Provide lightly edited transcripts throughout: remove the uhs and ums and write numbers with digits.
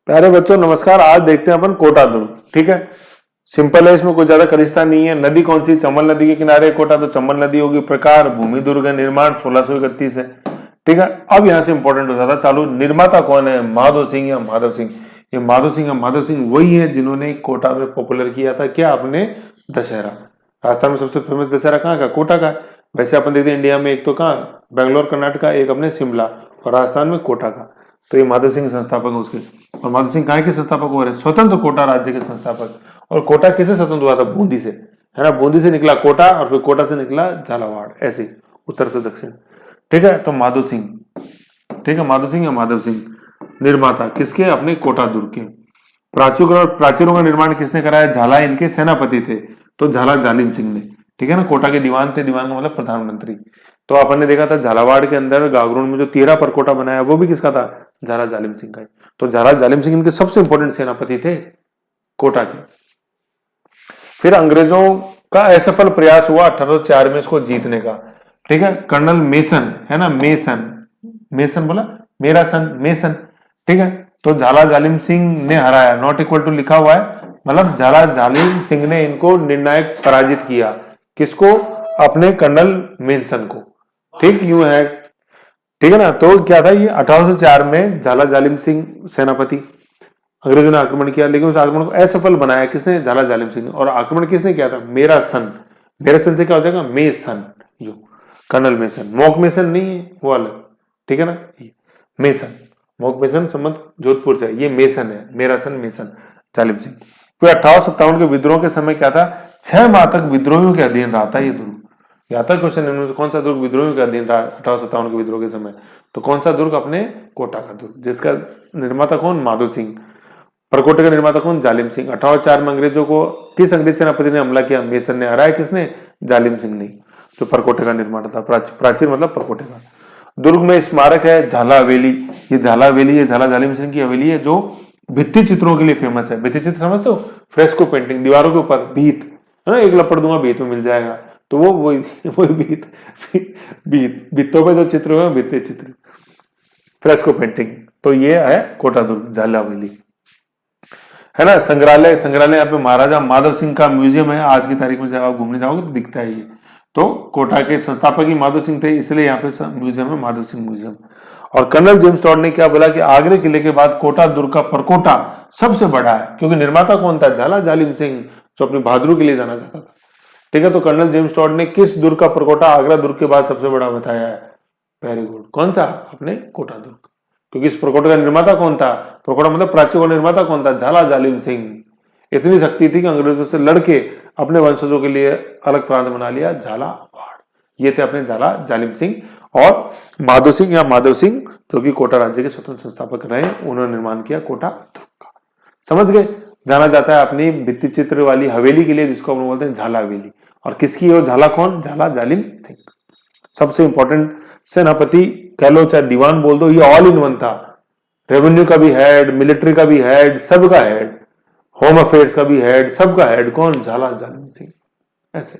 प्यारे बच्चों नमस्कार। आज देखते हैं अपन कोटा दुर्ग। ठीक है, सिंपल है, इसमें कोई ज्यादा खरीस्ता नहीं है। नदी कौन सी? चंबल नदी के किनारे कोटा, तो चंबल नदी होगी। प्रकार भूमि दुर्ग है। निर्माण 1631 है। ठीक है, अब यहां से इंपॉर्टेंट हो जाता चालू। निर्माता कौन है? माधो सिंह या माधव सिंह? ये माधो सिंह या माधव सिंह वही है जिन्होंने कोटा में पॉपुलर किया था क्या? आपने दशहरा। राजस्थान में सबसे फेमस दशहरा कहाँ का? कोटा का है। वैसे अपन देखते हैं इंडिया में एक तो कहाँ, बेंगलोर कर्नाटका, एक अपने शिमला, और राजस्थान में कोटा का। तो ये माधव सिंह संस्थापक है उसके। और माधव सिंह कहाँ के संस्थापक हो रहे? स्वतंत्र कोटा राज्य के संस्थापक। और कोटा किससे स्वतंत्र हुआ था? बूंदी से, है ना। बूंदी से निकला कोटा और फिर कोटा से निकला झालावाड़, ऐसे उत्तर से दक्षिण। ठीक है, तो माधव सिंह। ठीक है, माधव सिंह या माधव सिंह निर्माता किसके? अपने कोटा दुर्ग के। प्राचीरों का निर्माण किसने कराया? झाला इनके सेनापति थे, तो झाला जालिम सिंह ने। ठीक है ना, कोटा के दीवान थे। दीवान का मतलब प्रधानमंत्री। तो अपन ने देखा था झालावाड़ के अंदर गागरोन में जो 13 परकोटा बनाया वो भी किसका था? झाला जालिम सिंह का। तो झाला जालिम सिंह इनके सबसे इंपॉर्टेंट सेनापति थे कोटा के। फिर अंग्रेजों का असफल प्रयास हुआ 1804 में इसको जीतने का। ठीक है, कर्नल मेसन, है ना, मेसन बोला, मेरा सन मेसन। ठीक है, तो झाला जालिम सिंह ने हराया। नॉट इक्वल टू लिखा हुआ है, मतलब झाला जालिम सिंह ने इनको निर्णायक पराजित किया। किसको? अपने कर्नल मेसन को। ठीक, यूं है। ठीक है ना, तो क्या था ये 1804 में झाला जालिम सिंह सेनापति, अंग्रेजों ने आक्रमण किया, लेकिन उस आक्रमण को असफल बनाया किसने? झाला जालिम सिंह ने। और आक्रमण किसने किया था? मेरा सन। मेरा सन से क्या हो जाएगा? मेसन। यू कर्नल मेसन, मॉक मेसन नहीं है वो अलग। ठीक है ना, मेसन, मॉक मेसन संबंध जोधपुर से, ये मेसन है। मेरा सन मेसन जालिम सिंह। फिर 1857 के विद्रोह के समय क्या था? 6 माह तक विद्रोहियों के अधीन रहा था ये दुर्ग। या था क्वेश्चन इनमें से कौन सा दुर्ग विद्रोहियों के अधीन रहा 1857 के विद्रोह के समय? तो कौन सा दुर्ग? अपने कोटा का दुर्ग, जिसका निर्माता कौन? माधो सिंह। परकोटे का निर्माता कौन? जालिम सिंह। 1804 में अंग्रेजों को किस अंग्रेज सेनापति ने हमला किया? मेसन ने। हराया किसने? जालिम सिंह ने, जो परकोटे का निर्माता था। प्राचीन मतलब परकोटे का। दुर्ग में स्मारक है झाला हवेली। ये झाला हवेली है, झाला जालिम सिंह की हवेली है, जो भित्ति चित्रों के लिए फेमस है। भित्ति चित्र समझते हो? फ्रेस्को पेंटिंग, दीवारों के ऊपर भीत, है ना। एक लपड़ दूंगा भीत में मिल जाएगा, तो वो वही भीत भित्तों पे जो चित्र हुए भित्ति चित्र, फ्रेस्को पेंटिंग। तो ये है कोटा दुर्ग, झाला हवेली, है ना। संग्रहालय यहाँ पे महाराजा माधव सिंह का म्यूजियम है। आज की तारीख में जब आप घूमने जाओगे तो दिखता है ये। तो कोटा के संस्थापक ही माधव सिंह थे, इसलिए यहाँ पे म्यूजियम है, माधव सिंह म्यूजियम। और कर्नल जेम्स टॉड ने क्या बोला कि आगरे किले के बाद कोटा दुर्ग का परकोटा सबसे बड़ा है, क्योंकि निर्माता कौन था? झाला जालिम सिंह, जो अपनी बहादुरी के लिए जाना जाता था। ठीक है, तो कर्नल जेम्स टॉड ने किस दुर्ग का परकोटा आगरा दुर्ग के बाद सबसे बड़ा बताया है? वेरी गुड, कौन सा? अपने कोटा दुर्ग। क्योंकि इस परकोटे का निर्माता कौन था? परकोटा मतलब प्राचीन का निर्माता कौन था? झाला जालिम सिंह। इतनी शक्ति थी कि अंग्रेजों से लड़के अपने वंशजों के लिए अलग प्रांत बना लिया, झालावाड़। ये थे अपने झाला जालिम सिंह। और माधो सिंह या माधव सिंह, जो कि कोटा राज्य के स्वतंत्र संस्थापक रहे, उन्होंने निर्माण किया कोटा दुर्ग का। समझ गए? जाना जाता है अपनी भित्ति चित्र वाली हवेली के लिए, जिसको हम बोलते हैं झाला हवेली। और किसकी है? झाला कौन? झाला जालिम सिंह। सबसे इंपॉर्टेंट सेनापति कह लो, चाहे दीवान बोल दो, ये ऑल इन वन था। रेवेन्यू का भी हेड, मिलिट्री का भी हेड, सबका हेड, होम अफेयर्स का भी हेड, सबका हेड कौन? झाला जालिम सिंह। ऐसे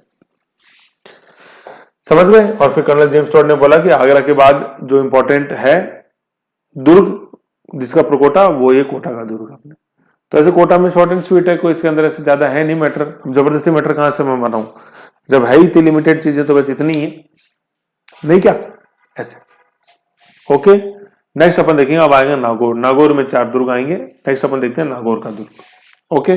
समझ गए? और फिर कर्नल जेम्स टॉड ने बोला कि आगरा के बाद जो इंपॉर्टेंट है दुर्ग जिसका प्रकोटा, वो ये कोटा का दुर्ग अपने। तो ऐसे कोटा में शॉर्ट एंड स्वीट है, कोई इसके अंदर ऐसे ज्यादा है नहीं मैटर। जबरदस्ती मैटर कहां से मैं बनाऊं? जब है ही इतनी लिमिटेड चीजें तो बस इतनी ही है, नहीं क्या? ऐसे। ओके, नेक्स्ट अपन देखेंगे, अब आएंगे नागौर। नागौर में 4 दुर्ग आएंगे। नेक्स्ट अपन देखते हैं नागौर का दुर्ग। ओके।